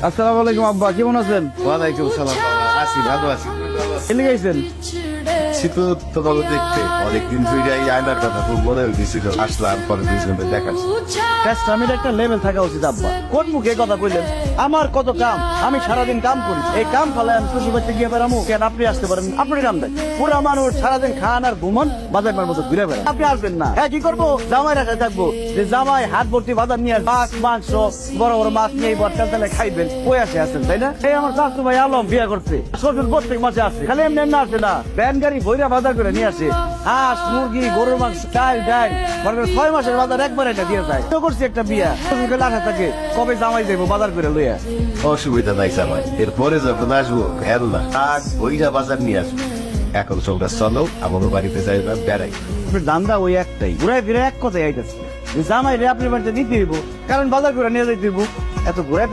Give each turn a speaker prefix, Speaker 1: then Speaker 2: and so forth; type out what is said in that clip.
Speaker 1: আসসালামু আলাইকুম আব্বা, কেমন আছেন?
Speaker 2: ওয়ালাইকুম সালাম। আছি, ভালো আছি।
Speaker 1: এলে গেছেন?
Speaker 2: শীত তোমাকে দেখতে অনেকদিন ধরে এই আয়নার কথা খুব মনে হয়েছিল। আসলাম পরে দুইজনে দেখা।
Speaker 1: স্বামীর একটা লেভেল থাকা উচিত আব্বা। কোন মুখে কথা কইলেন? আমার কত কাম, আমি সারাদিন কাম করি। এই কাম ফলে আমি শ্বশুর বাড়িতে গিয়ে বেড়ামো কেন? আপনি আসতে পারেন, আপনার কাম দেয়। পুরা মানুষ সারাদিন খান আর ঘুমন, বাজার মতো ঘুরে বেড়ান। আপনি আসবেন না, হ্যাঁ কি করবো? জামাই রাখা থাকবো যে জামাই হাত ভর্তি বাজার নিয়ে মাছ মাংস বড় বড় মাছ নিয়ে বটকাল তালে খাইবেন। কই আসে আছেন, তাই না? এই আমার শাশু ভাই আলম বিয়ে করছে, শ্বশুর প্রত্যেক মাসে আসে। খালি এমনি না আসে না, ভ্যান গাড়ি ভৈরা বাজার করে নিয়ে আসে। হাঁস মুরগি গরুর মাংস চাল ডাল 6 মাসের বাজার একবার এটা দিয়ে যায়। তো করছি একটা বিয়া, শ্বশুরকে লাঠা থাকে কবে জামাই যাইবো বাজার করে লইয়া।
Speaker 2: অসুবিধা নাই জামাই, এরপরে যখন আসবো ভ্যান না আজ ওইটা বাজার নিয়ে আসবো। এখন তোমরা চলো আমাদের বাড়িতে যাই, বেড়াই।
Speaker 1: আপনার দান্দা ওই একটাই, ঘুরাই ফিরে এক কথাই আইতেছে জামাই রে আপনার বাড়িতে নিতে হইব, কারণ বাজার করে নিয়ে যাইতে হইব। এত ঘুরাই